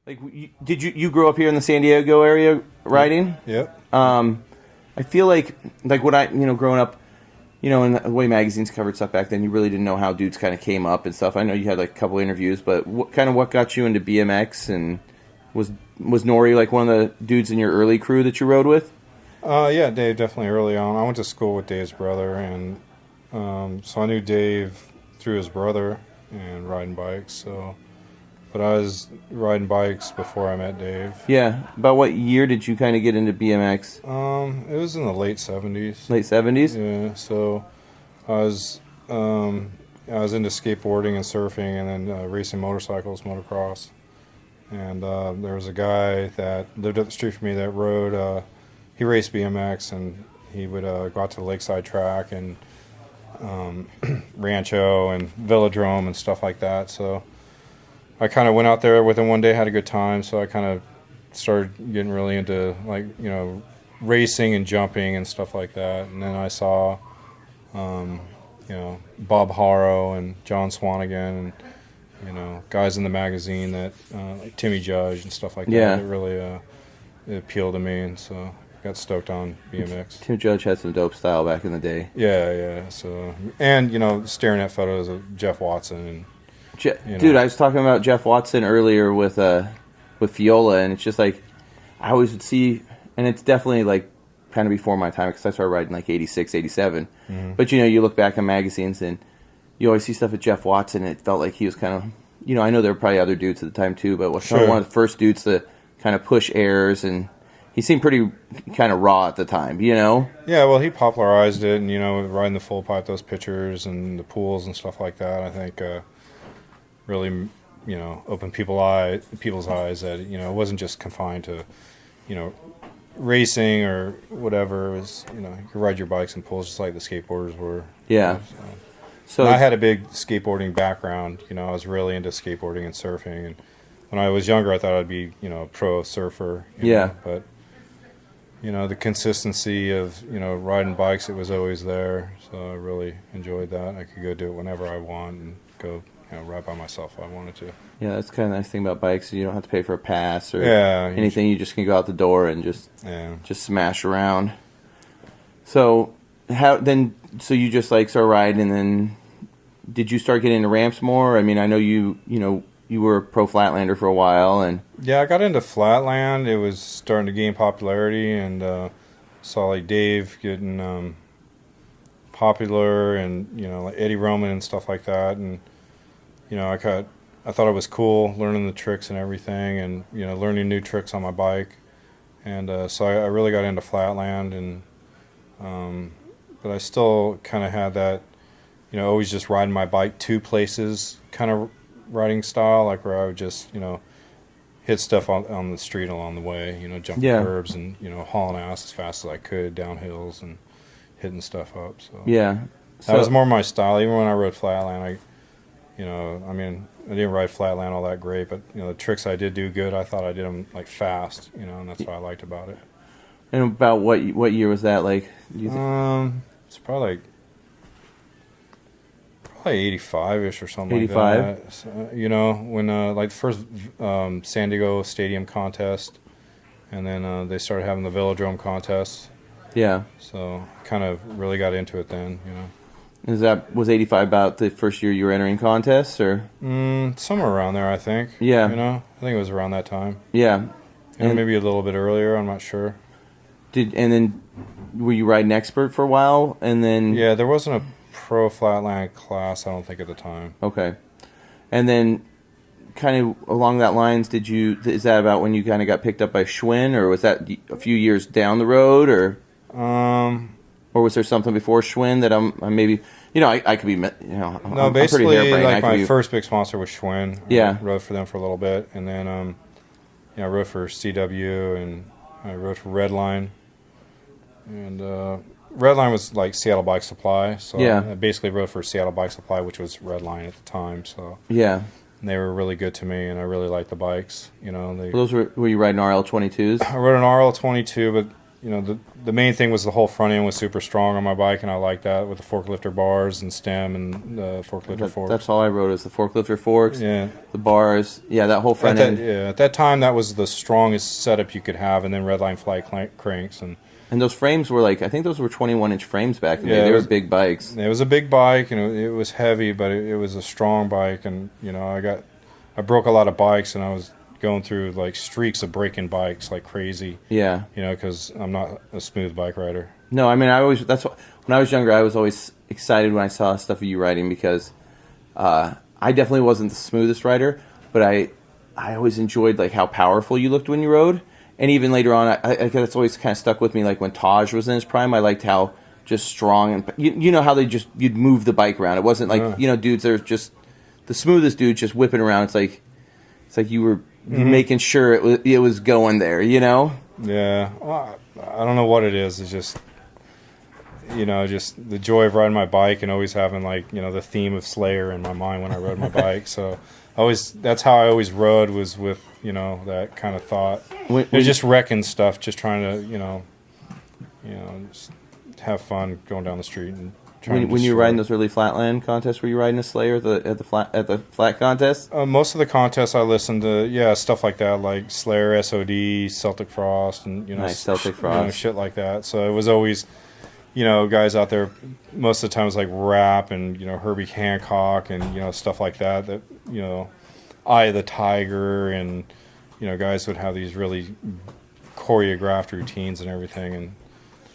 Like, did you grow up here in the San Diego area riding? Yep. I feel like when I, growing up, in the way magazines covered stuff back then, you really didn't know how dudes kind of came up and stuff. I know you had like a couple interviews, but what got you into BMX, and was Nori like one of the dudes in your early crew that you rode with? Yeah, Dave definitely early on. I went to school with Dave's brother, and so I knew Dave through his brother and riding bikes. So, but I was riding bikes before I met Dave. Yeah. About what year did you kind of get into BMX? It was in the late 70s. Late 70s? Yeah. So I was into skateboarding and surfing, and then racing motorcycles, motocross. And there was a guy that lived up the street from me that rode. He raced BMX, and he would go out to the lakeside track and Rancho and Velodrome and stuff like that. So I kind of went out there with him one day, had a good time. So I kind of started getting really into racing and jumping and stuff like that. And then I saw Bob Harrow and John Swanigan and guys in the magazine that like Timmy Judge and stuff like that. It really it appealed to me, and so got stoked on BMX. Tim Judge had some dope style back in the day. Yeah. So, and staring at photos of Jeff Watson and dude, I was talking about Jeff Watson earlier with Fiola, and it's just like I always would see, and it's definitely like kind of before my time because I started riding like 86, 87. Mm-hmm. But you look back in magazines and you always see stuff with Jeff Watson, and it felt like he was kind of, I know there were probably other dudes at the time too, but was kind of one of the first dudes to kind of push airs, and he seemed pretty kind of raw at the time, Yeah, well, he popularized it, and, riding the full pipe, those pictures and the pools and stuff like that, I think really, opened people's eyes that, it wasn't just confined to, racing or whatever. It was, you could ride your bikes and pools just like the skateboarders were. Yeah. So I had a big skateboarding background. I was really into skateboarding and surfing, and when I was younger, I thought I'd be, a pro surfer. But the consistency of riding bikes, it was always there. So I really enjoyed that. I could go do it whenever I want and go ride by myself if I wanted to. Yeah, that's kind of the nice thing about bikes. You don't have to pay for a pass or anything. You just can go out the door and just smash around. So so you just like started riding, and then did you start getting into ramps more? I mean, I know you were a pro flatlander for a while, and I got into flatland. It was starting to gain popularity, and saw like Dave getting popular, and like Eddie Roman and stuff like that, and I thought it was cool learning the tricks and everything, and learning new tricks on my bike, and so I really got into flatland, and but I still kind of had that always just riding my bike to places kind of riding style, like where I would just hit stuff on the street along the way, jumping curbs and hauling ass as fast as I could down hills and hitting stuff up. So that was more my style. Even when I rode flatland, I didn't ride flatland all that great, but the tricks I did do good. I thought I did them like fast, and that's what I liked about it. And about what year was that? Like, it's probably 85-ish or something 85? like that. So, when like the first San Diego Stadium contest, and then they started having the Velodrome contests. Yeah. So kind of really got into it then, Was 85 about the first year you were entering contests, or? Somewhere around there, I think. Yeah. I think it was around that time. Yeah. And maybe a little bit earlier, I'm not sure. And then were you riding expert for a while, and then? Yeah, there wasn't a pro flatland class, I don't think, at the time. Okay. And then kind of along that lines, is that about when you kind of got picked up by Schwinn, or was that a few years down the road, or was there something before Schwinn that I'm maybe, I could be, no, basically, I'm pretty like my first big sponsor was Schwinn. Yeah. I rode for them for a little bit, and then I rode for CW, and I rode for Redline, and Redline was like Seattle Bike Supply, so I basically rode for Seattle Bike Supply, which was Redline at the time. So and they were really good to me, and I really liked the bikes. Those were you riding RL22s? I rode an RL22, but the main thing was the whole front end was super strong on my bike, and I like that with the forklifter bars and stem and the forklifter forks. That's all I rode is the forklifter forks, yeah, the bars, that whole front end. At that time, that was the strongest setup you could have, and then redline fly cranks and those frames were I think those were 21-inch frames back then. They were big bikes. It was a big bike, and it was heavy, but it was a strong bike, and I broke a lot of bikes, and I was going through like streaks of breaking bikes like crazy. Yeah. Because I'm not a smooth bike rider. No, I mean, when I was younger, I was always excited when I saw stuff of you riding because I definitely wasn't the smoothest rider, but I always enjoyed like how powerful you looked when you rode. And even later on, I that's always kind of stuck with me. Like when Taj was in his prime, I liked how just strong and you know how you'd move the bike around. It wasn't like dudes that are just the smoothest dudes just whipping around. It's like you were making sure it was going there, Yeah. Well, I don't know what it is. It's just, just the joy of riding my bike and always having the theme of Slayer in my mind when I rode my bike. So that's how I always rode, was with, that kind of thought. You're just wrecking stuff, just trying to, just have fun going down the street and when you were riding those early flatland contests, were you riding a Slayer at the flat contest? Most of the contests I listened to, stuff like that, like Slayer, SOD, Celtic Frost, and nice Celtic Frost, shit like that. So it was always, guys out there. Most of the time it was like rap and Herbie Hancock and stuff like that. That Eye of the Tiger and guys would have these really choreographed routines and everything.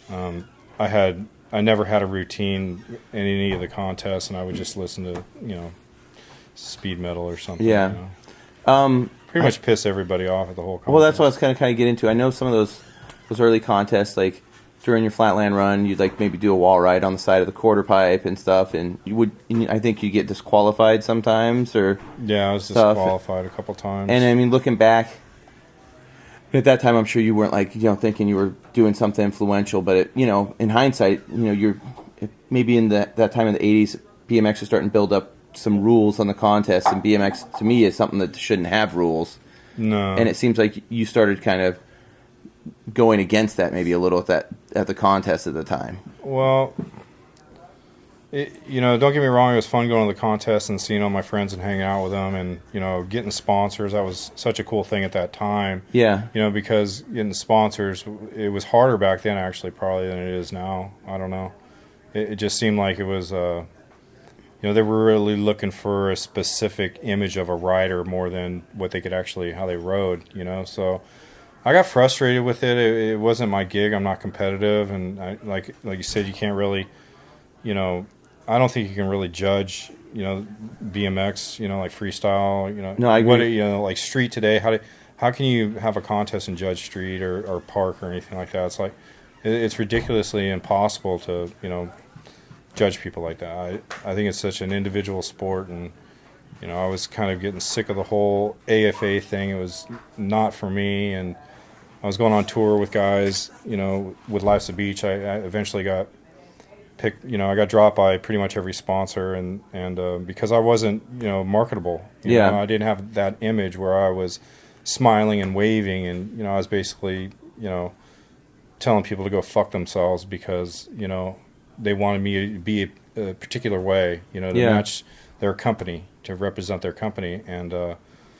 And I never had a routine in any of the contests, and I would just listen to, speed metal or something. Yeah. Pretty much piss everybody off at the whole contest. Well, that's what I was kind of get into. I know some of those early contests, like during your flatland run, you'd maybe do a wall ride on the side of the quarter pipe and stuff, and I think you get disqualified sometimes, or yeah, I was disqualified a couple times. And I mean, looking back, at that time, I'm sure you weren't thinking you were doing something influential, but in hindsight, you're maybe in that time in the 80s, BMX was starting to build up some rules on the contest, and BMX to me is something that shouldn't have rules. No. And it seems like you started kind of going against that maybe a little at the contest at the time. Well, don't get me wrong, it was fun going to the contest and seeing all my friends and hanging out with them and, getting sponsors. That was such a cool thing at that time. Yeah. Because getting sponsors, it was harder back then actually probably than it is now. I don't know. It just seemed like it was, they were really looking for a specific image of a rider more than what they could actually, how they rode, So I got frustrated with it. It wasn't my gig. I'm not competitive. And like you said, you can't really, I don't think you can really judge, BMX, like freestyle, No, I agree. Like street today. How can you have a contest and judge street or park or anything like that? It's like, it's ridiculously impossible to, judge people like that. I think it's such an individual sport, and, I was kind of getting sick of the whole AFA thing. It was not for me, and I was going on tour with guys, with Life's a Beach. I eventually got picked, I got dropped by pretty much every sponsor, and because I wasn't, marketable. You know, I didn't have that image where I was smiling and waving, and, I was basically, telling people to go fuck themselves because, they wanted me to be a particular way, to match their company, to represent their company, and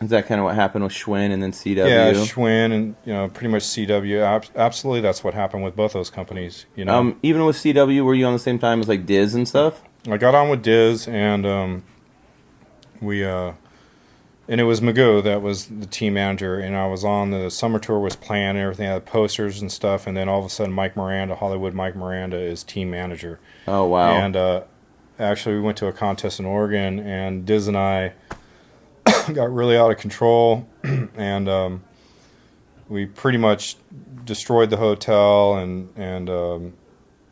is that kind of what happened with Schwinn and then CW? Yeah, Schwinn and pretty much CW. Absolutely, that's what happened with both those companies. Even with CW, were you on the same time as like Diz and stuff? I got on with Diz, and we and it was Magoo that was the team manager, and I was on the summer tour, was planned and everything, I had posters and stuff, and then all of a sudden Mike Miranda, Hollywood Mike Miranda, is team manager. Oh wow! And actually, we went to a contest in Oregon, and Diz and I got really out of control, and we pretty much destroyed the hotel, and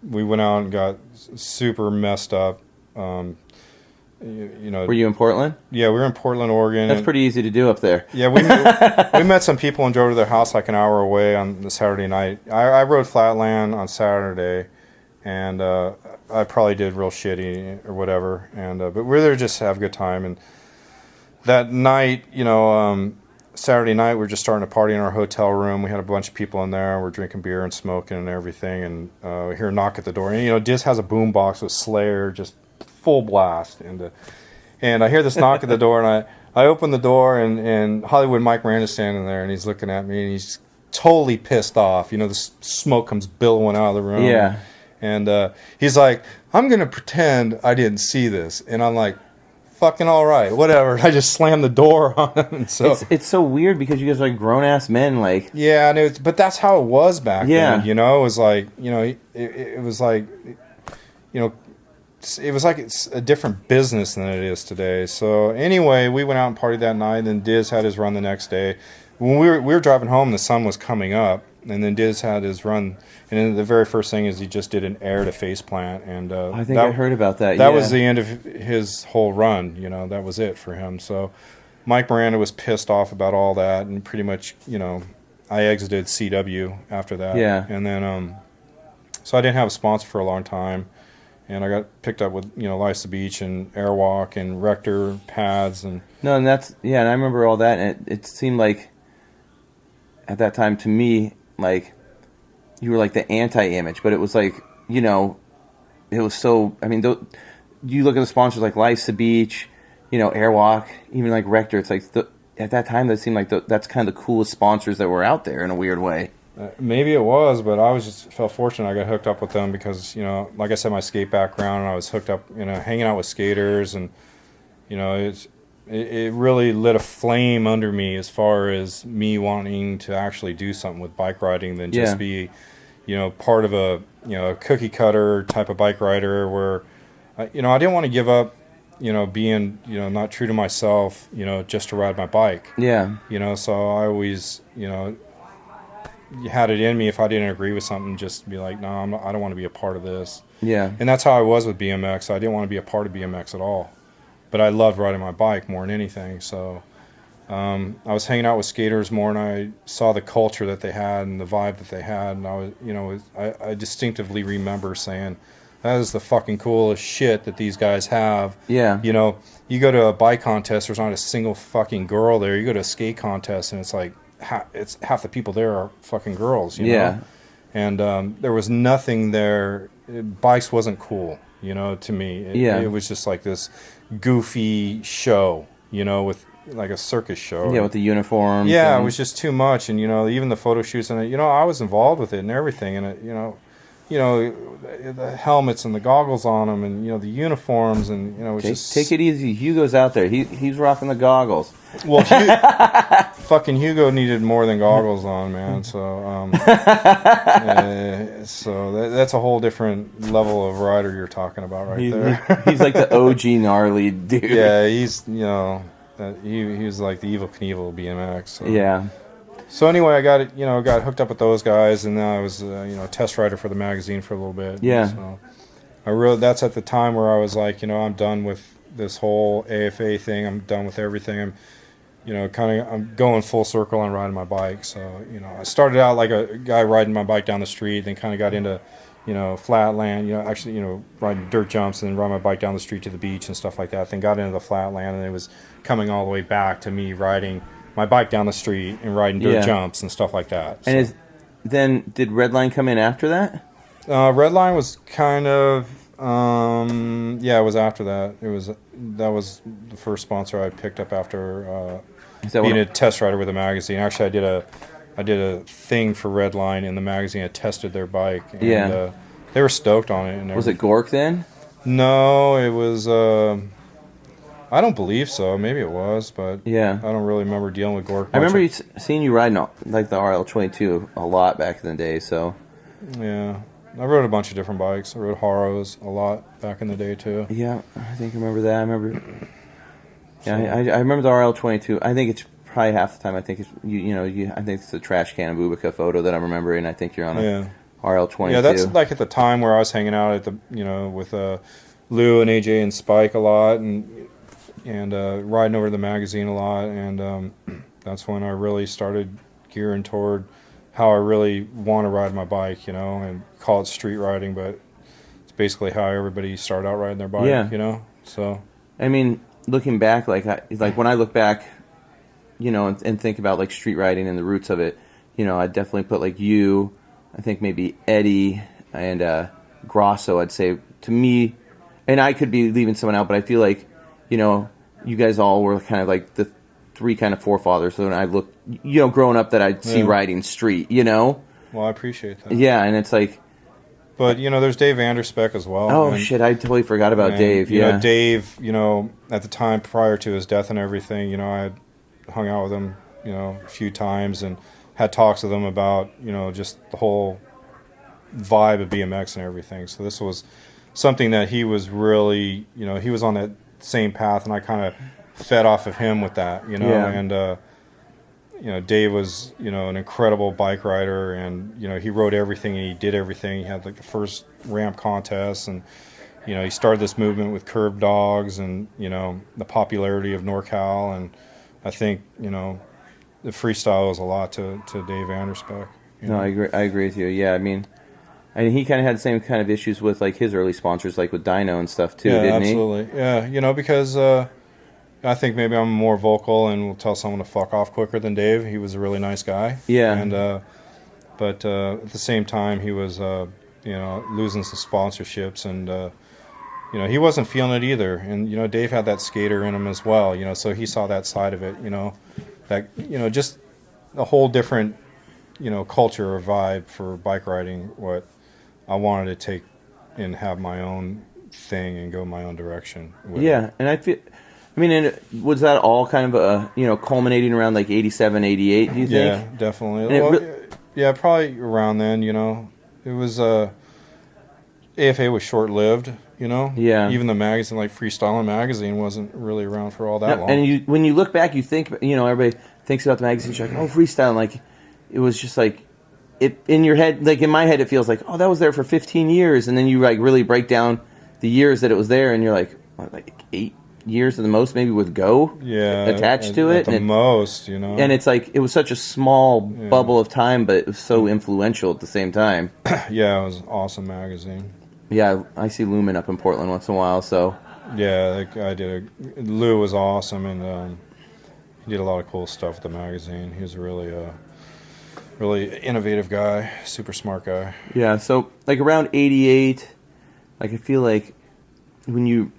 we went out and got super messed up. Were you in Portland? Yeah, we were in Portland, Oregon. That's pretty easy to do up there. Yeah, we met some people and drove to their house like an hour away on the Saturday night. I rode Flatland on Saturday, and I probably did real shitty or whatever. And but we were there just to have a good time. And that night, Saturday night, we're just starting to party in our hotel room. We had a bunch of people in there. We're drinking beer and smoking and everything. And we hear a knock at the door. And, Diz has a boom box with Slayer, just full blast. And I hear this knock at the door, and I open the door, and Hollywood Mike Miranda's standing there, and he's looking at me, and he's totally pissed off. The smoke comes billowing out of the room. Yeah. And he's like, I'm going to pretend I didn't see this. And I'm like, fucking all right, whatever. I just slammed the door on him. And so it's so weird because you guys are like grown ass men, like yeah, but that's how it was back then. It was like it was like it was like it's a different business than it is today. So anyway, we went out and partied that night. And then Diz had his run the next day. When we were driving home, the sun was coming up, and then Diz had his run. And then the very first thing is he just did an air to face plant, and I think I heard about that. That was the end of his whole run. That was it for him. So Mike Miranda was pissed off about all that, and pretty much, I exited CW after that. Yeah. And then, so I didn't have a sponsor for a long time, and I got picked up with Life's the Beach and Airwalk and Rector pads and. No, and and I remember all that, and it seemed like at that time to me like. You were like the anti-image, but it was like, it was so, I mean, you look at the sponsors like Life's the Beach, Airwalk, even like Rector, it's like, at that time, that seemed like that's kind of the coolest sponsors that were out there in a weird way. Maybe it was, but I felt fortunate I got hooked up with them because, like I said, my skate background, and I was hooked up, hanging out with skaters, and, it really lit a flame under me as far as me wanting to actually do something with bike riding than just be, part of a, cookie cutter type of bike rider where, I didn't want to give up, being, not true to myself, just to ride my bike. Yeah. So I always, had it in me if I didn't agree with something, just be like, no, I don't want to be a part of this. Yeah. And that's how I was with BMX. I didn't want to be a part of BMX at all. But I loved riding my bike more than anything. So I was hanging out with skaters more, and I saw the culture that they had and the vibe that they had. And I was, I distinctively remember saying, that is the fucking coolest shit that these guys have. Yeah. You go to a bike contest, there's not a single fucking girl there. You go to a skate contest, and it's like, it's half the people there are fucking girls, know? And there was nothing there. Bikes wasn't cool, to me. It was just like this goofy show, with like a circus show. Yeah, with the uniforms. Yeah, it was just too much. And, even the photo shoots and it, I was involved with it and everything. And, it, the helmets and the goggles on them and, the uniforms and, it was just... Take it easy. Hugo's out there. He's rocking the goggles. Well, fucking Hugo needed more than goggles on, man. So, that's a whole different level of rider you're talking about there. He's like the OG gnarly dude. Yeah, he's he was like the Evil Knievel of BMX. So. Yeah. So anyway, I got hooked up with those guys, and then I was a test rider for the magazine for a little bit. Yeah. So that's at the time where I was like, I'm done with this whole AFA thing. I'm done with everything. I'm going full circle on riding my bike. So, I started out like a guy riding my bike down the street, then kind of got into, flatland, riding dirt jumps and then riding my bike down the street to the beach and stuff like that. Then got into the flatland, and it was coming all the way back to me riding my bike down the street and riding dirt jumps and stuff like that. So. And then did Redline come in after that? Redline was kind of... it was after that. That was the first sponsor I picked up after being a test rider with a magazine. Actually, I did a thing for Redline in the magazine. I tested their bike, and they were stoked on it. And was it Gork then? No, it was. I don't believe so. Maybe it was, but I don't really remember dealing with Gork. I remember seeing you riding like the RL22 a lot back in the day. So yeah. I rode a bunch of different bikes. I rode Haros a lot back in the day too. Yeah, I think I remember that. I remember. Yeah, I remember the RL22. I think it's probably half the time. I think it's I think it's the trash can of Bubika photo that I'm remembering. I think you're on a RL22. Yeah, that's like at the time where I was hanging out at the with Lou and AJ and Spike a lot, and riding over to the magazine a lot, and that's when I really started gearing toward how I really want to ride my bike, and call it street riding, but it's basically how everybody started out riding their bike, So, I mean, looking back, like when I look back and think about like street riding and the roots of it, I'd definitely put like you, I think maybe Eddie and Grosso, I'd say to me, and I could be leaving someone out, but I feel like, you guys all were kind of like the three kind of forefathers. So when I look, growing up that I'd see riding street, Well, I appreciate that. Yeah, and it's like... But, there's Dave Vanderspek as well. Oh, shit, I totally forgot about Dave, Dave, at the time prior to his death and everything, I had hung out with him, a few times and had talks with him about, just the whole vibe of BMX and everything. So this was something that he was really, he was on that same path, and I kind of fed off of him with that, and Dave was, an incredible bike rider, and, he rode everything and he did everything. He had like the first ramp contest, and, he started this movement with curb dogs and, the popularity of NorCal. And I think, the freestyle was a lot to Dave Vanderspek. No, I agree with you. Yeah, I mean, he kind of had the same kind of issues with like his early sponsors, like with Dyno and stuff too, didn't absolutely. he? Yeah, because I think maybe I'm more vocal and will tell someone to fuck off quicker than Dave. He was a really nice guy. Yeah. And but at the same time, he was losing some sponsorships, and he wasn't feeling it either. And Dave had that skater in him as well. So he saw that side of it. That just a whole different culture or vibe for bike riding. What I wanted to take and have my own thing and go my own direction with it. And and was that all kind of culminating around like 87, 88, do you think? Yeah, definitely. Yeah, probably around then, It was AFA was short-lived, Yeah. Even the magazine, like Freestyling Magazine, wasn't really around for all that long. And when you look back, you think, everybody thinks about the magazine, you're like, oh, freestyling, like, it was just like, it in your head, like in my head, it feels like, oh, that was there for 15 years, and then you like really break down the years that it was there, and you're like, what, like 8 years at the most, maybe with Go attached to it. At the most. And it's like, it was such a small bubble of time, but it was so influential at the same time. Yeah, it was an awesome magazine. Yeah, I see Lumen up in Portland once in a while, so... Yeah, that guy Lou was awesome, and he did a lot of cool stuff with the magazine. He was a really innovative guy, super smart guy. Yeah, so like around 88, like I feel like when you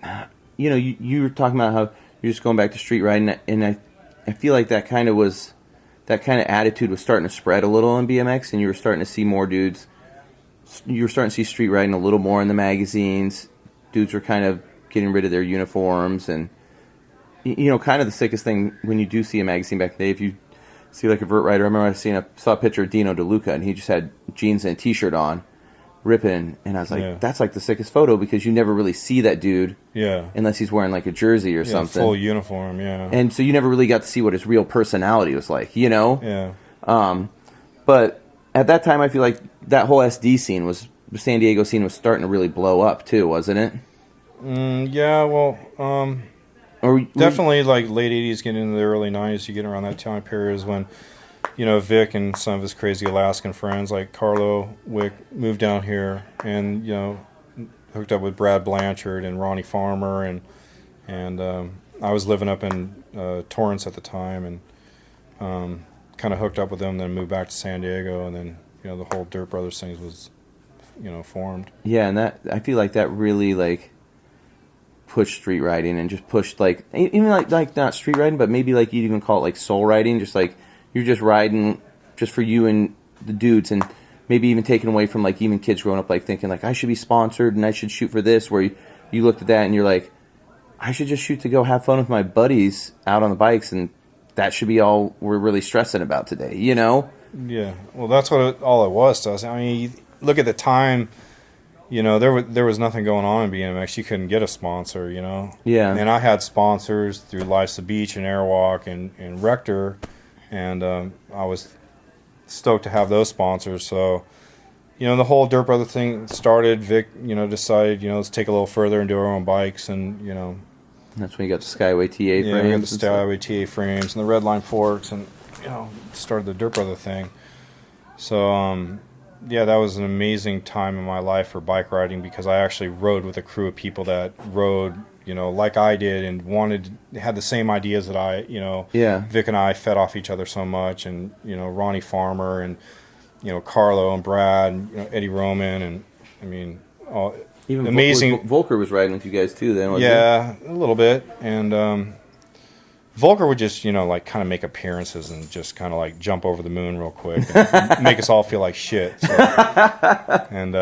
were talking about how you're just going back to street riding, and I feel like that kind of attitude was starting to spread a little in BMX, and you were starting to see more dudes. You were starting to see street riding a little more in the magazines. Dudes were kind of getting rid of their uniforms, and kind of the sickest thing when you do see a magazine back in the day, if you see like a vert rider. I remember I saw a picture of Dino DeLuca, and he just had jeans and a t-shirt on, ripping, and I was like, that's like the sickest photo, because you never really see that dude unless he's wearing like a jersey or something. Full uniform, And so you never really got to see what his real personality was like, But at that time, I feel like that whole SD scene the San Diego scene was starting to really blow up too, wasn't it? Definitely like late 80s, getting into the early 90s, you get around that time period is when, Vic and some of his crazy Alaskan friends like Carlo Wick moved down here and, hooked up with Brad Blanchard and Ronnie Farmer, and I was living up in Torrance at the time, and kind of hooked up with them, then moved back to San Diego, and then, the whole Dirt Brothers thing was, formed. Yeah, and that, I feel like that really, like, pushed street riding, and just pushed, like, even like not street riding, but maybe like you'd even call it like soul riding, just like you're just riding just for you and the dudes, and maybe even taken away from like even kids growing up like thinking like I should be sponsored and I should shoot for this, where you looked at that and you're like, I should just shoot to go have fun with my buddies out on the bikes, and that should be all we're really stressing about today, Yeah, well, that's what all it was to us. I mean, you look at the time. There was nothing going on in BMX. You couldn't get a sponsor, Yeah. And I had sponsors through Life's the Beach and Airwalk and Rector, and I was stoked to have those sponsors. So, the whole Dirt Brother thing started. Vic, decided, let's take a little further and do our own bikes, and that's when you got the Skyway TA frames. Yeah, we got the Skyway TA frames and the Redline forks, and started the Dirt Brother thing. So. Yeah, that was an amazing time in my life for bike riding, because I actually rode with a crew of people that rode, like I did, and had the same ideas that I, Vic and I fed off each other so much, and Ronnie Farmer and Carlo and Brad and Eddie Roman, and I mean, even amazing. Voelker was riding with you guys too then, wasn't he? A little bit, and Voelker would just like kind of make appearances and just kind of like jump over the moon real quick and make us all feel like shit. So. And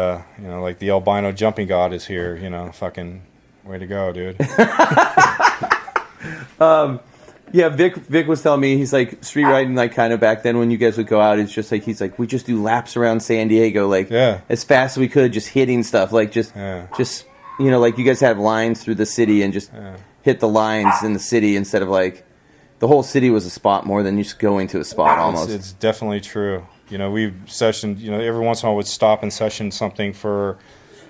like the albino jumping god is here, fucking way to go, dude. Yeah, Vic was telling me, he's like, street riding, like, kind of back then when you guys would go out, it's just like, he's like, we just do laps around San Diego, like, as fast as we could, just hitting stuff, like, just like, you guys have lines through the city and just hit the lines in the city instead of, like, the whole city was a spot more than just going to a spot, almost. It's definitely true. We've sessioned, every once in a while we'd stop and session something for,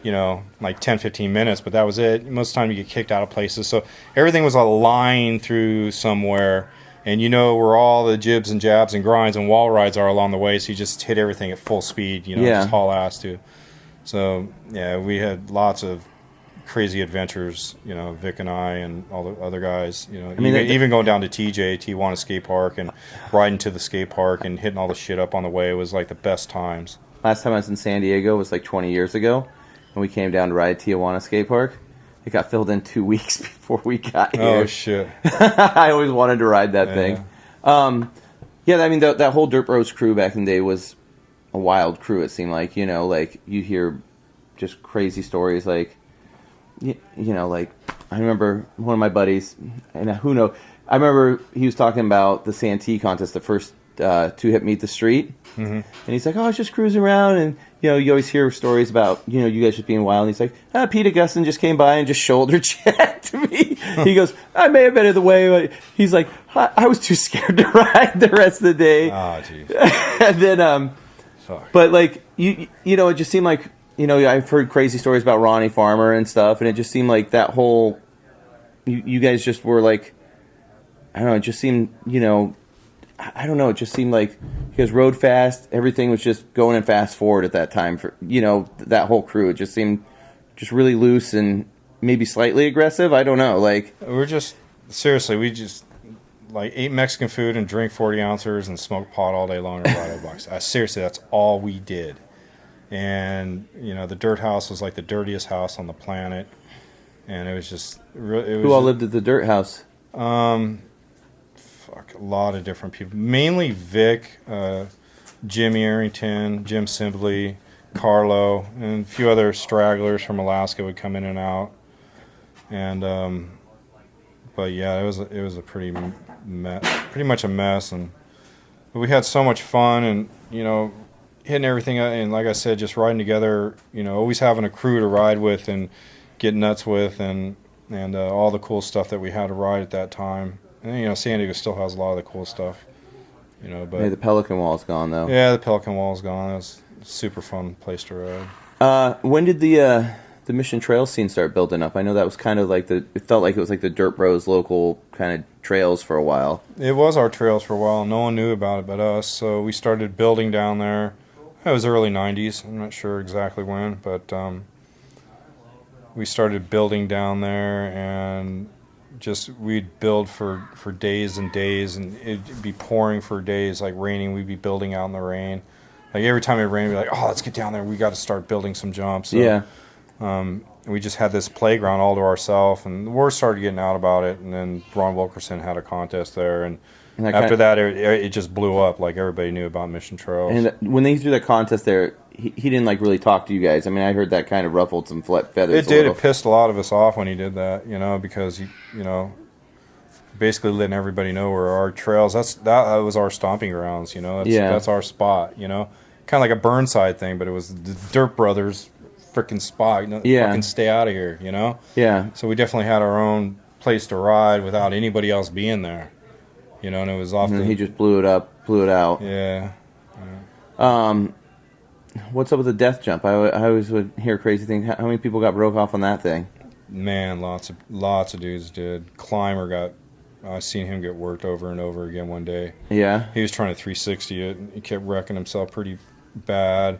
like 10, 15 minutes, but that was it. Most of the time you get kicked out of places. So everything was a line through somewhere, and where all the jibs and jabs and grinds and wall rides are along the way, so you just hit everything at full speed, just haul ass to. So, yeah, we had lots of crazy adventures, Vic and I and all the other guys, even going down to Tijuana Skate Park and riding to the skate park and hitting all the shit up on the way was like the best times. Last time I was in San Diego was like 20 years ago. When we came down to ride Tijuana Skate Park, it got filled in 2 weeks before we got here. Oh, shit. I always wanted to ride that thing. I mean, that whole Dirt Bros crew back in the day was a wild crew, it seemed like. Like, you hear just crazy stories. Like, like, I remember one of my buddies, and who knows, I remember he was talking about the Santee contest, the first two-hit meet the street. Mm-hmm. And he's like, I was just cruising around, and you always hear stories about you guys just being wild. And he's like, Pete Augustin just came by and just shoulder checked me. He goes, I may have been in the way, but he's like, I was too scared to ride the rest of the day. Oh, jeez. And then but like it just seemed like I've heard crazy stories about Ronnie Farmer and stuff, and it just seemed like that whole you guys just were like, I don't know, it just seemed I don't know. It just seemed like you guys rode fast. Everything was just going in fast forward at that time. For that whole crew, it just seemed just really loose and maybe slightly aggressive. I don't know. Like we just like ate Mexican food and drink 40 ounces and smoke pot all day long and ride our bikes. Seriously, that's all we did. And the dirt house was like the dirtiest house on the planet. And it was just who all lived at the dirt house? A lot of different people. Mainly Vic, Jimmy Arrington, Jim Sibley, Carlo, and a few other stragglers from Alaska would come in and out. And but yeah, it was a pretty much a mess. And but we had so much fun, and hitting everything. And like I said, just riding together. Always having a crew to ride with and get nuts with, and all the cool stuff that we had to ride at that time. And, San Diego still has a lot of the cool stuff, but... Hey, the Pelican Wall's gone, though. Yeah, the Pelican Wall's gone. It was a super fun place to ride. When did the Mission Trail scene start building up? I know that was kind of like it felt like it was like the Dirt Bros local kind of trails for a while. It was our trails for a while. No one knew about it but us, so we started building down there. It was early 90s. I'm not sure exactly when, but we started building down there, and... we'd build for days and days, and it'd be pouring for days, like raining. We'd be building out in the rain. Like every time it rained, we'd be like, let's get down there. We got to start building some jumps. So, we just had this playground all to ourselves, and the word started getting out about it. And then Ron Wilkerson had a contest there, and after that, it just blew up. Like everybody knew about Mission Trails. And when they threw that contest there, he didn't like really talk to you guys. I mean, I heard that kind of ruffled some feathers. It did. It pissed a lot of us off when he did that. Because basically letting everybody know where our trails. That was our stomping grounds. That's our spot. Kind of like a Burnside thing, but it was the Dirt Brothers freaking spot. Fucking stay out of here. Yeah. So we definitely had our own place to ride without anybody else being there. And it was often. And he just blew it out. Yeah. What's up with the death jump? I always would hear crazy things. How many people got broke off on that thing? Man, lots of dudes did. Climber I seen him get worked over and over again one day. Yeah? He was trying to 360 it, and he kept wrecking himself pretty bad.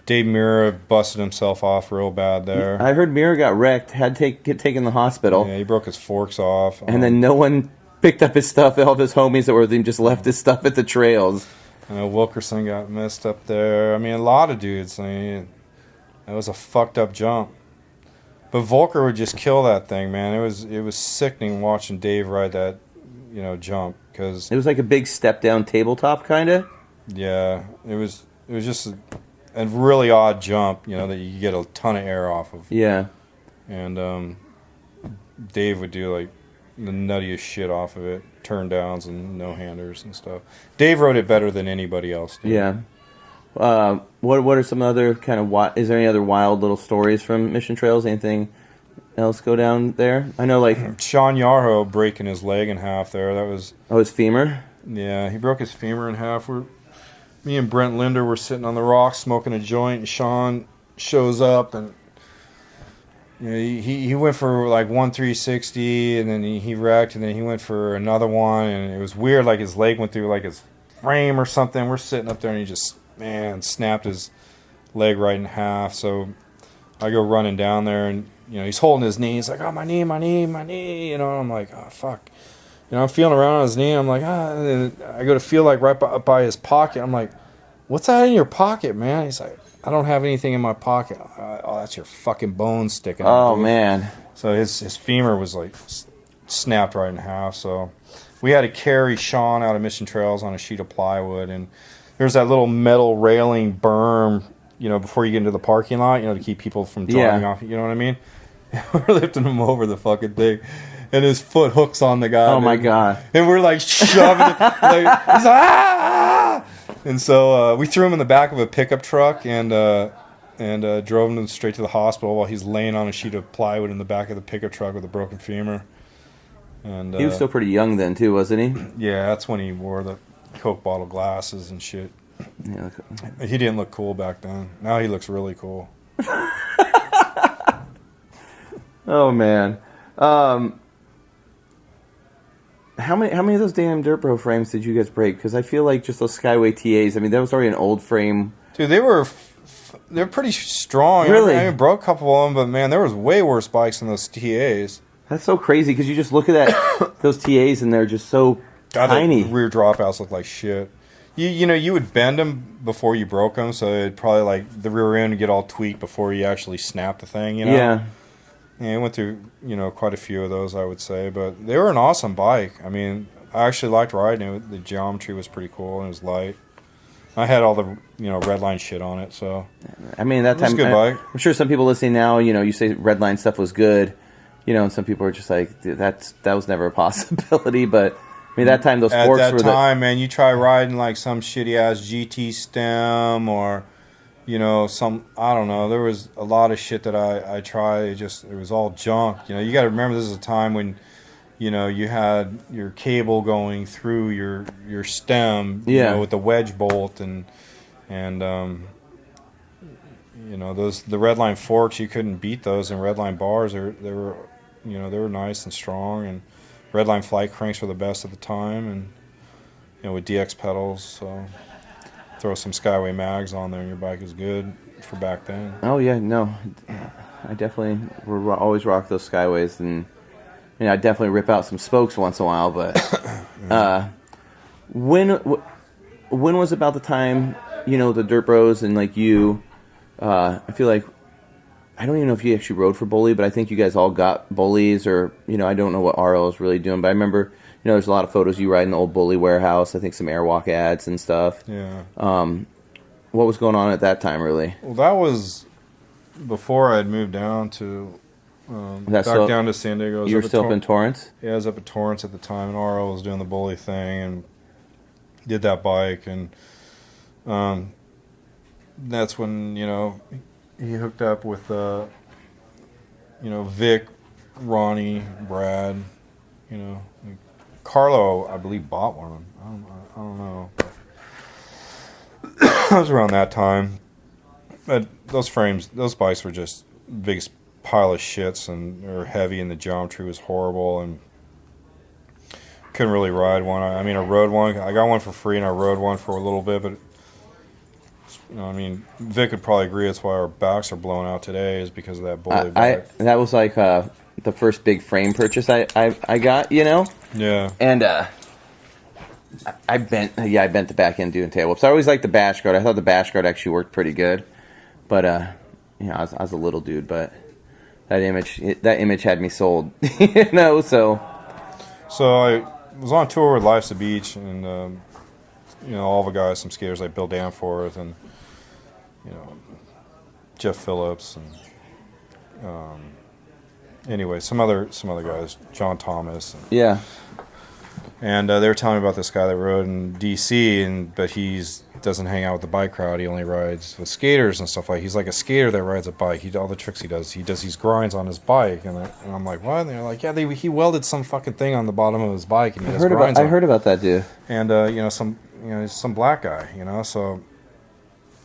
Dave Mira busted himself off real bad there. I heard Mira got wrecked, had to get taken to the hospital. Yeah, he broke his forks off. And then no one picked up his stuff. All of his homies that were with him just left his stuff at the trails. Wilkerson got messed up there. I mean, a lot of dudes. I mean, that was a fucked up jump. But Voelker would just kill that thing, man. It was sickening watching Dave ride that, jump, because it was like a big step down tabletop kind of. Yeah, it was just a really odd jump, that you could get a ton of air off of. Yeah. And Dave would do like the nuttiest shit off of it, turn downs and no handers and stuff. Dave rode it better than anybody else did. Yeah. What are some other kind of is there any other wild little stories from Mission Trails? Anything else go down there? I know like Sean Yarho breaking his leg in half there. That was his femur. Yeah, he broke his femur in half. Me and Brent Linder were sitting on the rocks smoking a joint, and Sean shows up and. He went for like 1/360, and then he wrecked, and then he went for another one, and it was weird. Like his leg went through like his frame or something. We're sitting up there, and he just snapped his leg right in half. So I go running down there, and he's holding his knee. He's like, "Oh, my knee, my knee, my knee." And I'm like, "Oh fuck." I'm feeling around on his knee. I'm like, And then I go to feel like right by his pocket. I'm like, "What's that in your pocket, man?" He's like, "I don't have anything in my pocket." Oh, that's your fucking bones sticking out. Oh, man. So his femur was like snapped right in half. So we had to carry Sean out of Mission Trails on a sheet of plywood. And there's that little metal railing berm, before you get into the parking lot, to keep people from driving off. You know what I mean? We're lifting him over the fucking thing. And his foot hooks on the guy. Oh, my God. And we're like shoving it. Like, he's like, ah! And so we threw him in the back of a pickup truck and drove him straight to the hospital while he's laying on a sheet of plywood in the back of the pickup truck with a broken femur. And he was still pretty young then too, wasn't he? Yeah, that's when he wore the Coke bottle glasses and shit. Yeah, he didn't look cool back then. Now he looks really cool. Oh man. How many of those damn Dirt Bro frames did you guys break? Because I feel like just those Skyway TAs. I mean, that was already an old frame. Dude, they're pretty strong. Really? I broke a couple of them, but man, there was way worse bikes than those TAs. That's so crazy because you just look at those TAs and they're just so tiny. The rear dropouts look like shit. You would bend them before you broke them, so it'd probably like the rear end would get all tweaked before you actually snap the thing. Yeah. Yeah, I went through, quite a few of those, I would say. But they were an awesome bike. I mean, I actually liked riding it. The geometry was pretty cool, and it was light. I had all the, Redline shit on it, so... I mean, that time... It was a good bike. I'm sure some people listening now, you say Redline stuff was good, and some people are just like, that was never a possibility, but... I mean, that time those forks were... At that time, man, you try riding, like, some shitty-ass GT stem, or... some, I don't know, there was a lot of shit that I tried, it was all junk. You got to remember this is a time when, you had your cable going through your stem, with the wedge bolt and the Redline forks, you couldn't beat those, and Redline bars, they were nice and strong, and Redline flight cranks were the best at the time, and with DX pedals, so... Throw some Skyway mags on there and your bike is good for back then. Oh, yeah, no. I definitely always rock those Skyways. And I definitely rip out some spokes once in a while. But when was about the time, the Dirt Bros and like you, I feel like, I don't even know if you actually rode for Bully, but I think you guys all got Bullies or, I don't know what RL is really doing. But I remember... there's a lot of photos you ride in the old Bully warehouse. I think some Airwalk ads and stuff. Yeah. What was going on at that time, really? Well, that was before I had moved down to down to San Diego. You were still up in Torrance? Yeah, I was up at Torrance at the time, and RL was doing the Bully thing and did that bike, and that's when he hooked up with Vic, Ronnie, Brad, Carlo, I believe, bought one of them. I don't know. It was around that time. But those bikes were just the biggest pile of shits, and they were heavy, and the geometry was horrible, and couldn't really ride one. I rode one. I got one for free, and I rode one for a little bit, but it's You know, I mean, Vic would probably agree. That's why our backs are blown out today, is because of that bully bike. That was like the first big frame purchase I got, you know. Yeah. And I bent the back end doing tail whips. I always liked the bash guard. I thought the bash guard actually worked pretty good, but you know, I was a little dude, but that image had me sold, you know. So I was on tour with Life's a Beach, and you know, all the guys, some skaters like Bill Danforth and, you know, Jeff Phillips, and anyway, some other guys, John Thomas. Yeah. And they were telling me about this guy that rode in D.C., but doesn't hang out with the bike crowd. He only rides with skaters and stuff like. He's like a skater that rides a bike. All the tricks he does these grinds on his bike, and I'm like, what? And they're like, yeah, he welded some fucking thing on the bottom of his bike, and he does grinds. I heard about that dude. And you know, some black guy, you know, so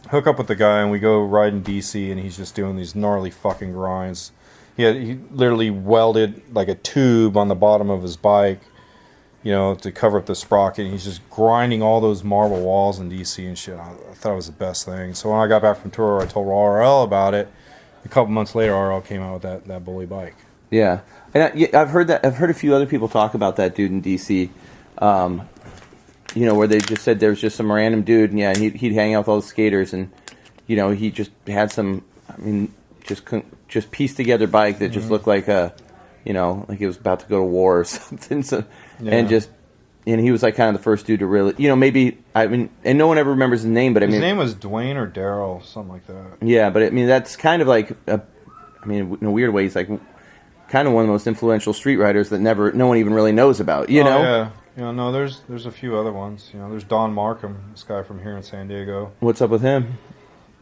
hook up with the guy, and we go ride in D.C., and he's just doing these gnarly fucking grinds. He literally welded like a tube on the bottom of his bike, you know, to cover up the sprocket. And he's just grinding all those marble walls in D.C. and shit. I thought it was the best thing. So when I got back from tour, I told RL about it. A couple months later, RL came out with that bully bike. Yeah, and I've heard that. I've heard a few other people talk about that dude in D.C. You know, where they just said there was just some random dude, and yeah, he'd hang out with all the skaters, and you know, he just had some. I mean, just pieced together bike that just looked like you know, like he was about to go to war or something. So, and he was like kind of the first dude to really, you know, maybe, I mean, and no one ever remembers his name, but I mean, his name was Dwayne or Daryl, something like that. Yeah, but I mean, that's kind of like, I mean, in a weird way, he's like kind of one of the most influential street riders that no one even really knows about, you know? Yeah. You know, no, there's a few other ones. You know, there's Don Markham, this guy from here in San Diego. What's up with him?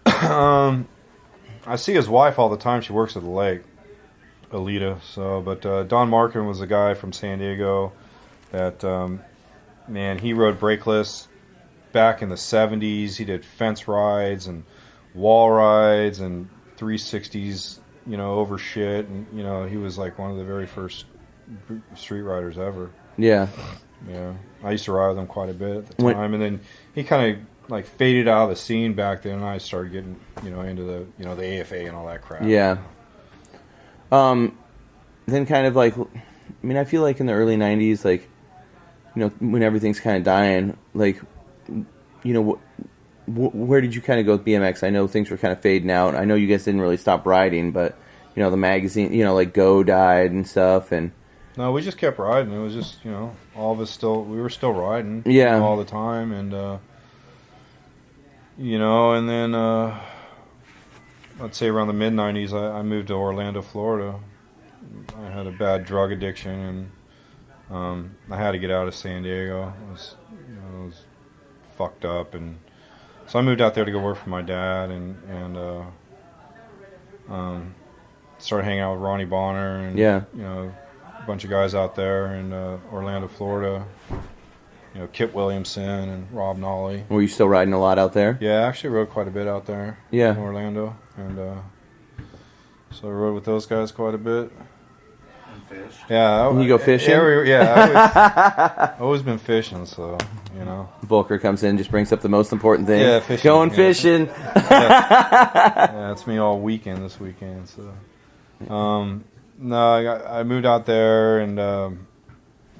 I see his wife all the time. She works at the lake, Alita. So, but Don Markham was a guy from San Diego that, man, he rode brakeless back in the 70s. He did fence rides and wall rides and 360s, you know, over shit. And, you know, he was like one of the very first street riders ever. Yeah. Yeah. I used to ride with him quite a bit at the time. And then he kind of like faded out of the scene back then, and I started getting, you know, into the, you know, the AFA and all that crap. Yeah. Then kind of like, I mean, I feel like in the early 90s, like, you know, when everything's kind of dying, like, you know, where did you kind of go with BMX? I know things were kind of fading out. I know you guys didn't really stop riding, but, you know, the magazine, you know, like Go died and stuff, and... No, we just kept riding. It was just, you know, all of us we were still riding. Yeah. You know, all the time, and, you know, and then, let's say around the mid-90s, I moved to Orlando, Florida. I had a bad drug addiction, and I had to get out of San Diego. I was fucked up, and so I moved out there to go work for my dad, and started hanging out with Ronnie Bonner, and, yeah, you know, a bunch of guys out there in Orlando, Florida. You know, Kip Williamson and Rob Nolly. Were you still riding a lot out there? Yeah, I actually rode quite a bit out there. Yeah. In Orlando, and so I rode with those guys quite a bit. And fish. Yeah. You go fishing? I've always been fishing, so, you know. Voelker comes in, just brings up the most important thing. Yeah, fishing. Going fishing. Yeah, it's me all weekend this weekend, so. No, I moved out there, and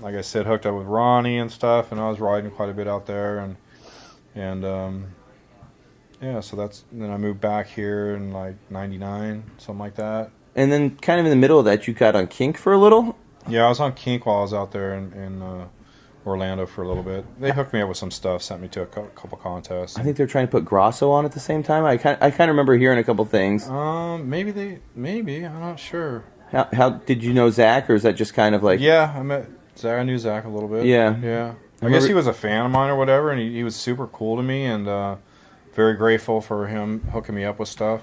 like I said, hooked up with Ronnie and stuff, and I was riding quite a bit out there, and yeah, so then I moved back here in like 99, something like that. And then kind of in the middle of that, you got on Kink for a little? Yeah, I was on Kink while I was out there in Orlando for a little bit. They hooked me up with some stuff, sent me to a couple contests. I think they're trying to put Grosso on at the same time. I kind of remember hearing a couple things. Maybe, I'm not sure. How did you know Zach, or is that just kind of like... Yeah, I met Zach. I knew Zach a little bit. Yeah. I guess he was a fan of mine or whatever, and he was super cool to me, and very grateful for him hooking me up with stuff.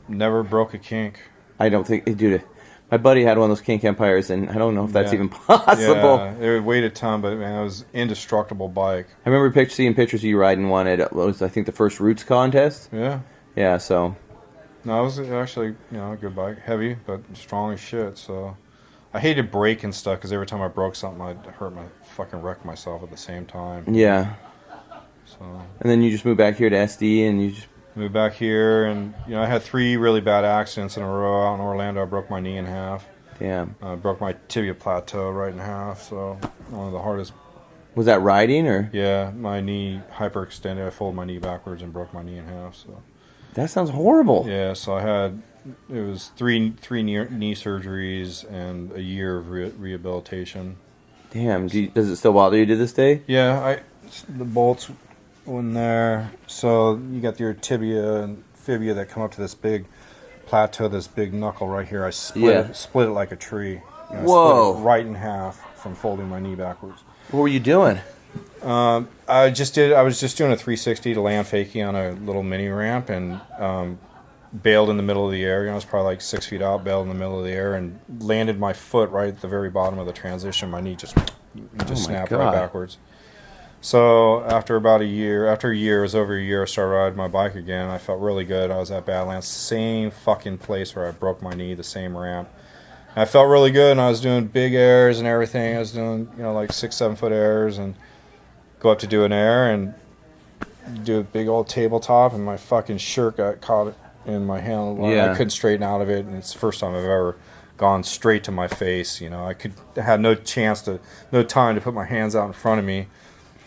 Never broke a kink. I don't think... Dude, my buddy had one of those Kink Empires, and I don't know if that's even possible. Yeah, it weighed a ton, but man, it was indestructible bike. I remember seeing pictures of you riding one at, what was, I think, the first Roots contest. Yeah. Yeah, so... No, it was actually, you know, a good bike. Heavy, but strong as shit, so... I hated breaking stuff, because every time I broke something, I'd fucking wreck myself at the same time. Yeah. So. And then you just moved back here to SD, and you just moved back here, and I had 3 really bad accidents in a row. Out in Orlando, I broke my knee in half. damn. I broke my tibia plateau right in half. So one of the hardest. Was that riding or? Yeah, my knee hyperextended. I folded my knee backwards and broke my knee in half. So. That sounds horrible. Yeah, so it was three knee surgeries and a year of rehabilitation. Damn. Does it still bother you to this day? Yeah, the bolts in there. So you got your tibia and fibia that come up to this big plateau, this big knuckle right here. I split it like a tree. Whoa! Split it right in half from folding my knee backwards. What were you doing? I was just doing a 360 to land fakie on a little mini ramp and bailed in the middle of the air. I was probably like 6 feet out, bailed in the middle of the air, and landed my foot right at the very bottom of the transition. My knee just snapped right backwards. So after a year, it was over a year, I started riding my bike again. I felt really good. I was at Badlands, same fucking place where I broke my knee, the same ramp. And I felt really good, and I was doing big airs and everything. I was doing, like 6-7 foot airs, and go up to do an air and do a big old tabletop, and my fucking shirt got caught in my hand. Yeah. I couldn't straighten out of it, and it's the first time I've ever gone straight to my face. I had no time to put my hands out in front of me.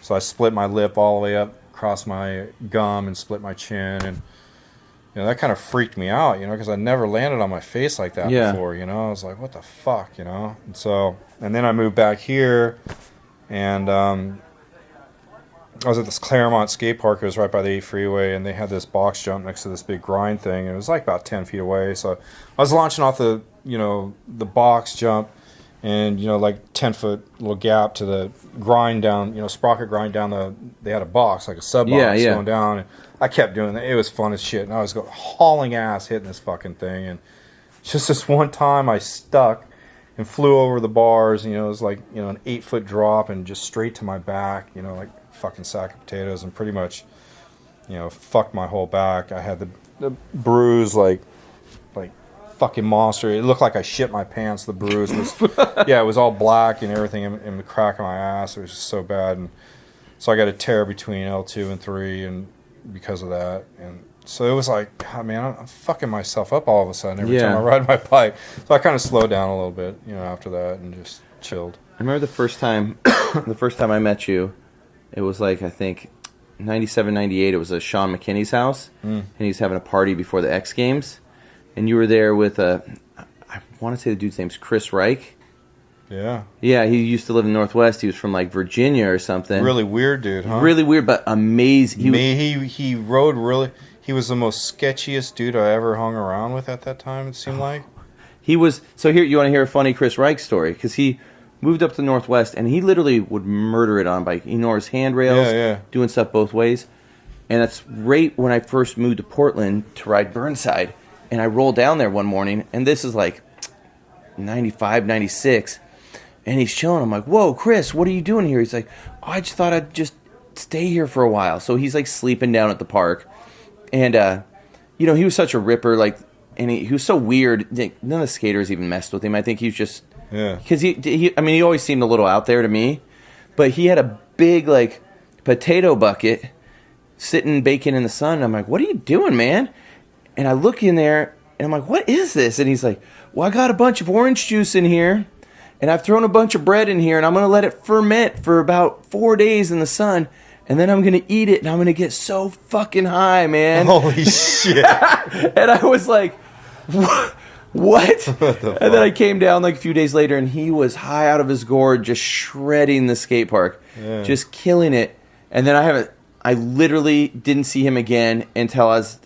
So I split my lip all the way up across my gum and split my chin, and that kind of freaked me out, because I never landed on my face like that before. I was like, what the fuck, and then I moved back here, and I was at this Claremont skate park. It was right by the 8 freeway, and they had this box jump next to this big grind thing. And it was like about 10 feet away. So I was launching off the box jump, and like 10-foot little gap to the grind down, sprocket grind down they had a box, like a sub box going down, and I kept doing that. It was fun as shit, and I was hauling ass hitting this fucking thing, and just this one time I stuck and flew over the bars, and it was like an 8-foot drop and just straight to my back, like fucking sack of potatoes, and pretty much fucked my whole back. I had the bruise like fucking monster. It looked like I shit my pants. The bruise was it was all black and everything in the crack of my ass. It was just so bad, and so I got a tear between L2 and 3, and because of that, and so it was like, oh, man, I'm fucking myself up all of a sudden every time I ride my bike. So I kind of slowed down a little bit, after that, and just chilled. I remember the first time I met you, it was like, I think 97, 98, it was at Sean McKinney's house, and he was having a party before the X Games. And you were there with I want to say the dude's name's Chris Reich. Yeah. Yeah, he used to live in Northwest. He was from like Virginia or something. Really weird dude, huh? Really weird, but amazing. He rode really. He was the most sketchiest dude I ever hung around with at that time. It seemed like. He was. So here, you want to hear a funny Chris Reich story? Because he moved up to Northwest, and he literally would murder it on bike. He knew his handrails, doing stuff both ways. And that's right when I first moved to Portland to ride Burnside. And I rolled down there one morning, and this is like 95, 96, and he's chilling. I'm like, whoa, Chris, what are you doing here? He's like, oh, I just thought I'd just stay here for a while. So he's like sleeping down at the park. And, he was such a ripper, and he was so weird. None of the skaters even messed with him. I think he was just, because he always seemed a little out there to me, but he had a big, potato bucket sitting baking in the sun. And I'm like, what are you doing, man? And I look in there, and I'm like, what is this? And he's like, well, I got a bunch of orange juice in here, and I've thrown a bunch of bread in here, and I'm going to let it ferment for about 4 days in the sun, and then I'm going to eat it, and I'm going to get so fucking high, man. Holy shit. And I was like, what? And then I came down a few days later, and he was high out of his gourd, just shredding the skate park, just killing it. And then I literally didn't see him again until I was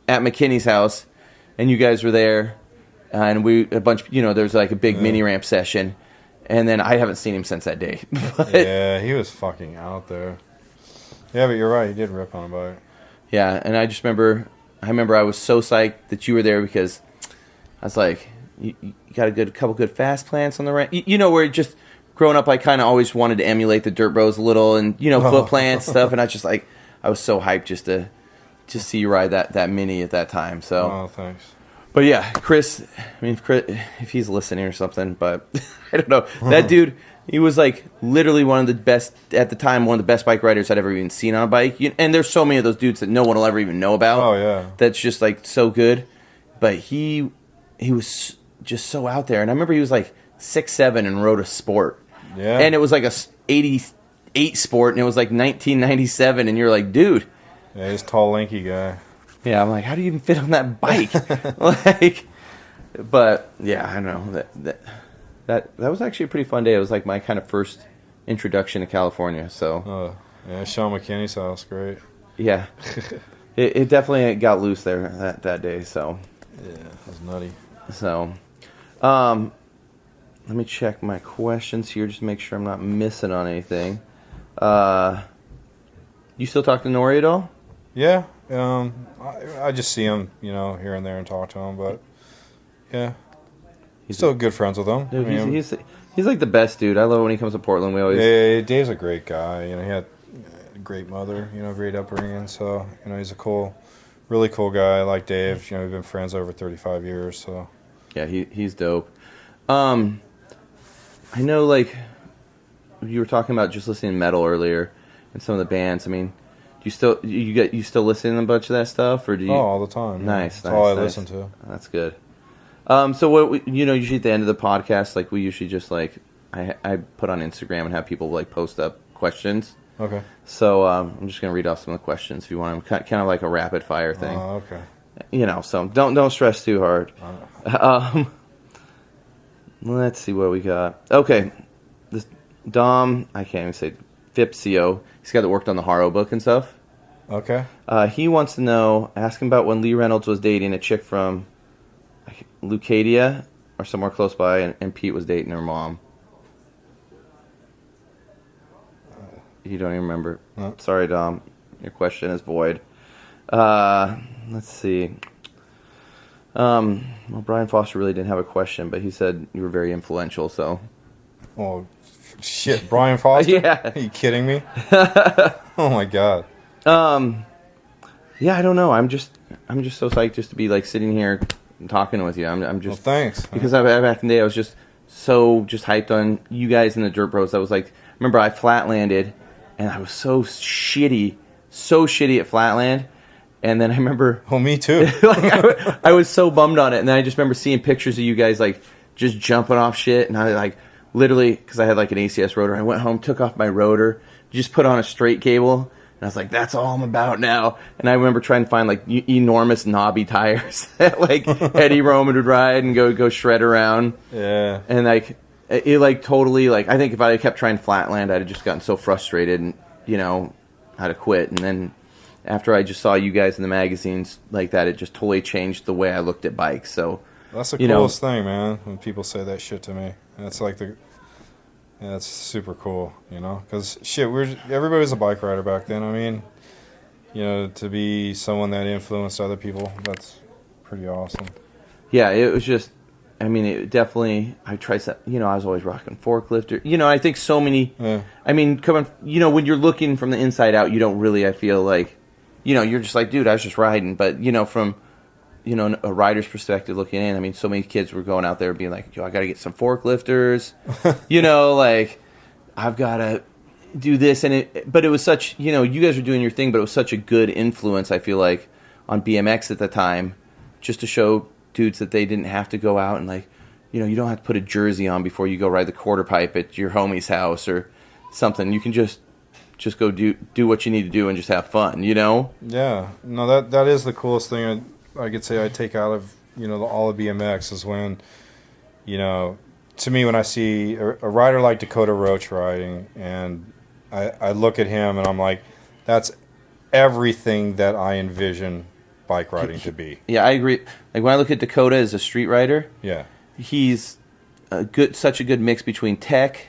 at McKinney's house, and you guys were there, and there's a big mini ramp session, and then I haven't seen him since that day. Yeah, he was fucking out there. Yeah, but you're right, he did rip on a bike. Yeah, and I remember I was so psyched that you were there, because I was like, you got a couple good fast plants on the ramp. Where just growing up, I kind of always wanted to emulate the Dirt Bros a little, and foot plants stuff, and I was so hyped just to see you ride that mini at that time. So. Oh, thanks. But yeah, Chris, if he's listening or something, but I don't know. That dude, He was like literally one of the best at the time, one of the best bike riders I'd ever even seen on a bike. And there's so many of those dudes that no one will ever even know about. Oh yeah, that's just like so good. But he was just so out there. And I remember he was like 6'7" and rode a sport. Yeah, and it was like a 88 sport, and it was like 1997, and you're like, dude. Yeah, he's a tall, lanky guy. Yeah, I'm like, how do you even fit on that bike? like, but yeah, I don't know that was actually a pretty fun day. It was like my kind of first introduction to California. So yeah, Sean McKinney's house, great. Yeah, it definitely got loose there that day. So yeah, it was nutty. So, let me check my questions here just to make sure I'm not missing on anything. You still talk to Nori at all? Yeah, I just see him, here and there and talk to him, but yeah. He's still good friends with him. Dude, he's like the best dude. I love when he comes to Portland. We always Dave's a great guy. He had a great mother. Great upbringing. So he's a really cool guy. I like Dave. We've been friends over 35 years. So yeah, he's dope. I know like you were talking about just listening to metal earlier and some of the bands. I mean, do you still listen to a bunch of that stuff, or do you? Oh, all the time. Nice. That's all I listen to. That's good. So what usually at the end of the podcast, like we usually just like I put on Instagram and have people like post up questions. Okay. So I'm just gonna read off some of the questions if you want them, kind of like a rapid fire thing. Oh, okay. So don't stress too hard. Let's see what we got. Okay, this Dom, I can't even say Fipsio. He's got that worked on the Haro book and stuff. Okay. He wants to know, ask him about when Lee Reynolds was dating a chick from Leucadia or somewhere close by, and Pete was dating her mom. You don't even remember. No. Sorry, Dom. Your question is void. Let's see. Well, Brian Foster really didn't have a question, but he said you were very influential, so. Oh, shit. Brian Foster? Yeah. Are you kidding me? Oh, my God. Yeah, I don't know. I'm just so psyched just to be like sitting here talking with you. I'm just. Well, thanks. Because back in the day, I was just hyped on you guys and the Dirt Bros. I was like, remember I flatlanded, and I was so shitty at flatland. And then I remember... Oh, me too. I was so bummed on it. And then I just remember seeing pictures of you guys, like, just jumping off shit. And I, like, literally, because I had, like, an ACS rotor, I went home, took off my rotor, just put on a straight cable. And I was like, that's all I'm about now. And I remember trying to find, like, enormous knobby tires that, like, Eddie Roman would ride and go shred around. Yeah. And, like, it, like, totally, like, I think if I had kept trying flatland, I'd have just gotten so frustrated and, I'd have quit. And then... after I just saw you guys in the magazines like that, it just totally changed the way I looked at bikes. So that's the coolest thing, man. When people say that shit to me, that's like that's super cool, Because shit, everybody was a bike rider back then. I mean, to be someone that influenced other people, that's pretty awesome. Yeah, it was just. I mean, it definitely. I tried. I was always rocking forklift. I think so many. Yeah. I mean, coming. When you're looking from the inside out, you don't really. I feel like. You're just like, dude, I was just riding. But, from, a rider's perspective looking in, I mean, so many kids were going out there being like, yo, I got to get some forklifters. Like, I've got to do this. But it was such, you guys were doing your thing, but it was such a good influence, I feel like, on BMX at the time, just to show dudes that they didn't have to go out and, like, you don't have to put a jersey on before you go ride the quarter pipe at your homie's house or something. You can just go do what you need to do and just have fun, Yeah. No, that is the coolest thing I could say I take out of, all of BMX is when, to me when I see a rider like Dakota Roach riding and I look at him and I'm like, that's everything that I envision bike riding to be. Yeah, I agree. Like when I look at Dakota as a street rider, yeah, he's such a good mix between tech,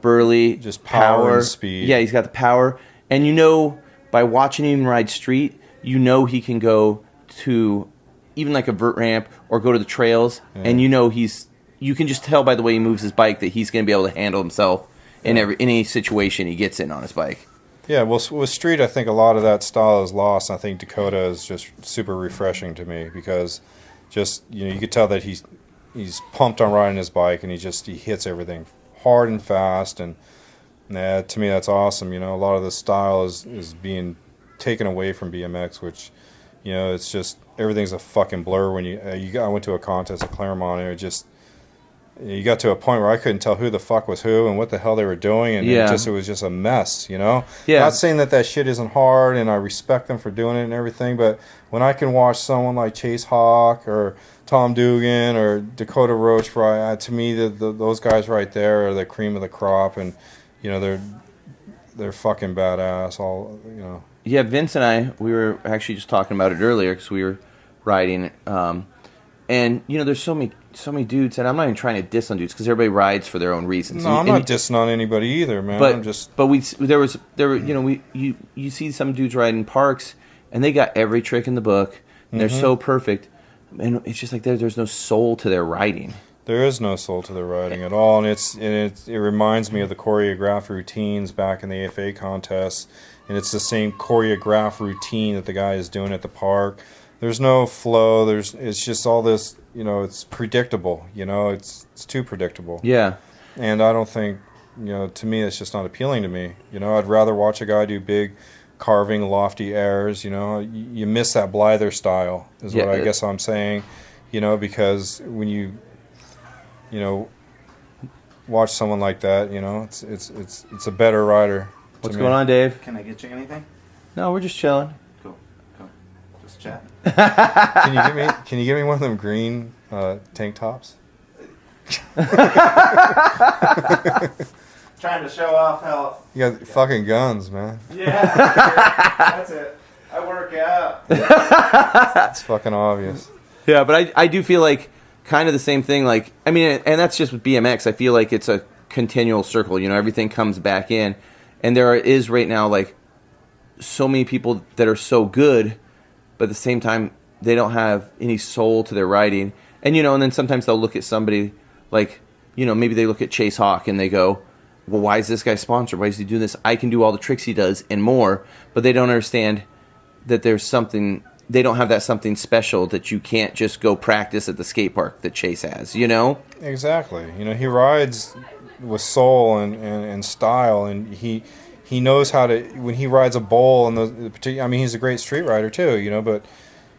burly, just power and speed. Yeah, he's got the power. And by watching him ride street, he can go to even like a vert ramp or go to the trails. Yeah. And you can just tell by the way he moves his bike that he's going to be able to handle himself in any situation he gets in on his bike. Yeah, well, with street, I think a lot of that style is lost. I think Dakota is just super refreshing to me because just, you could tell that he's pumped on riding his bike and he hits everything hard and fast, and to me that's awesome. You know, a lot of the style is being taken away from BMX, which, you know, it's just everything's a fucking blur. When I went to a contest at Claremont, and it just, you got to a point where I couldn't tell who the fuck was who and what the hell they were doing, and it was just a mess, you know? Yeah. Not saying that shit isn't hard, and I respect them for doing it and everything, but when I can watch someone like Chase Hawk or Tom Dugan or Dakota Roach, to me, those guys right there are the cream of the crop, and, you know, they're fucking badass, all, you know. Yeah, Vince and I, we were actually just talking about it earlier because we were riding, and, you know, there's so many dudes, and I'm not even trying to diss on dudes because everybody rides for their own reasons. No, I'm not dissing on anybody either, man. You see some dudes riding parks, and they got every trick in the book, and they're so perfect, and it's just like there's no soul to their riding. There is no soul to their riding at all, and it reminds me of the choreographed routines back in the AFA contests, and it's the same choreographed routine that the guy is doing at the park. There's no flow. It's just all this, you know, it's predictable. You know, it's too predictable. Yeah. And I don't think, you know, to me, it's just not appealing to me. You know, I'd rather watch a guy do big carving, lofty airs. You know, you miss that Blyther style, is what I guess I'm saying. You know, because when you know, watch someone like that, you know, it's a better rider. What's going on, Dave? Can I get you anything? No, we're just chilling. Cool. Just chatting. Can you give me one of them green tank tops? Trying to show off how. You got fucking guns, man. Yeah, that's it. I work out. It's fucking obvious. Yeah, but I do feel like kind of the same thing. Like, I mean, and that's just with BMX. I feel like it's a continual circle. You know, everything comes back in, and there is right now like so many people that are so good, but at the same time they don't have any soul to their riding. And you know, and then sometimes they'll look at somebody like, you know, maybe they look at Chase Hawk and they go, well, why is this guy sponsored? Why is he doing this? I can do all the tricks he does and more, but they don't understand that there's something, they don't have that something special that you can't just go practice at the skate park that Chase has, you know? Exactly. You know, he rides with soul and style, and he knows how to, when he rides a bowl, and I mean, he's a great street rider too, you know, but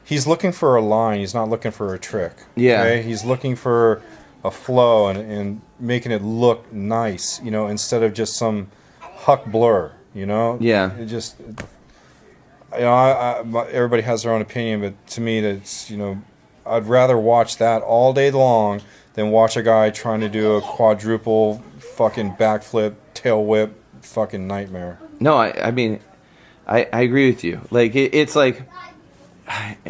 he's looking for a line. He's not looking for a trick. Yeah. Okay? He's looking for a flow and making it look nice, you know, instead of just some huck blur, you know? Yeah. It just, you know, everybody has their own opinion, but to me, that's, you know, I'd rather watch that all day long than watch a guy trying to do a quadruple fucking backflip, tail whip, fucking nightmare. No, I mean, I agree with you. Like, it's like...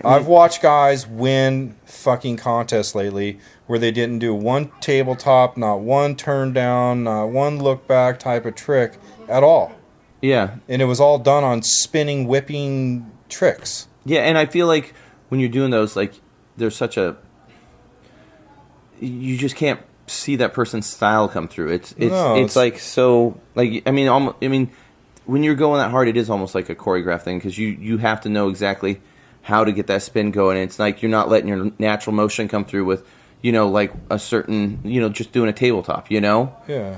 I've watched guys win fucking contests lately where they didn't do one tabletop, not one turn down, not one look back type of trick at all. Yeah. And it was all done on spinning, whipping tricks. Yeah, and I feel like when you're doing those, like, there's such a... You just can't see that person's style come through. It's like so... Like, I mean, when you're going that hard, it is almost like a choreographed thing because you have to know exactly how to get that spin going. It's like you're not letting your natural motion come through with, you know, like a certain, you know, just doing a tabletop, you know? Yeah.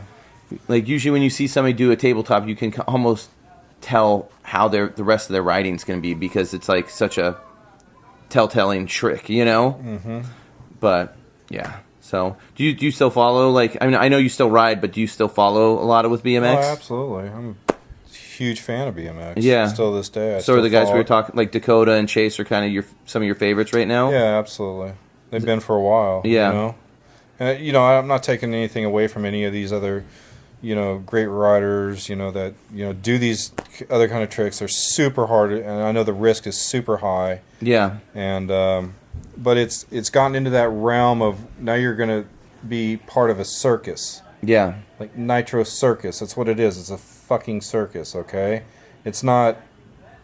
Like usually when you see somebody do a tabletop, you can almost tell how the rest of their riding's going to be because it's like such a telltale trick, you know? Mm-hmm. But, yeah. So, do you still follow, like, I mean, I know you still ride, but do you still follow a lot with BMX? Oh, absolutely. I'm a huge fan of BMX. Yeah. Still this day. So are the guys we were talking, like Dakota and Chase are kind of some of your favorites right now? Yeah, absolutely. They've been for a while. Yeah. You know? And, you know, I'm not taking anything away from any of these other, you know, great riders, you know, that, you know, do these other kind of tricks. They're super hard, and I know the risk is super high. Yeah. And, but it's gotten into that realm of now you're going to be part of a circus. Yeah. Like Nitro Circus. That's what it is. It's a fucking circus, okay? It's not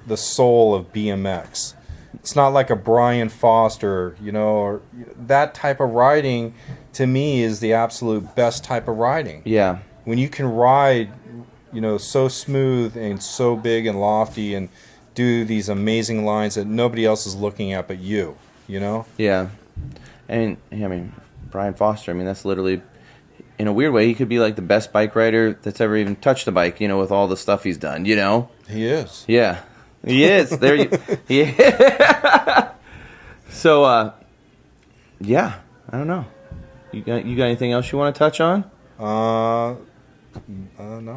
the soul of BMX. It's not like a Brian Foster, you know, or that type of riding to me is the absolute best type of riding. Yeah. When you can ride, you know, so smooth and so big and lofty and do these amazing lines that nobody else is looking at but you know? Yeah. And, I mean, Brian Foster, I mean, that's literally... in a weird way, he could be like the best bike rider that's ever even touched a bike, you know, with all the stuff he's done, you know? He is. Yeah. He is. There you yeah. So yeah, I don't know. You got anything else you want to touch on? Not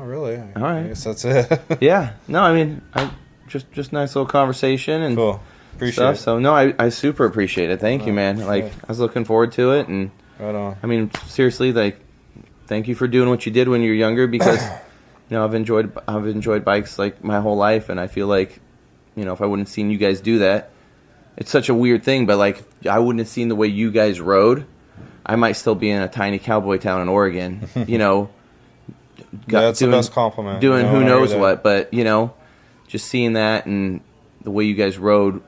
really. All right. I guess that's it. Yeah. No, I mean, just nice little conversation and Cool. Appreciate stuff. it. So no, I super appreciate it. Thank you, man. Like shit. I was looking forward to it, and Right on. I mean, seriously, like, thank you for doing what you did when you were younger, because you know I've enjoyed bikes like my whole life, and I feel like, you know, if I wouldn't have seen you guys do that, it's such a weird thing, but like I wouldn't have seen the way you guys rode, I might still be in a tiny cowboy town in Oregon, you know. That's the best compliment. Doing You know, who when I hear knows that. what, but you know, just seeing that and the way you guys rode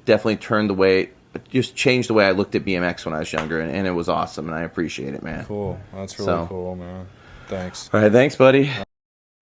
definitely just changed the way I looked at BMX when I was younger, and it was awesome, and I appreciate it, man. Cool. That's really So. cool, man. Thanks. All right, thanks, buddy.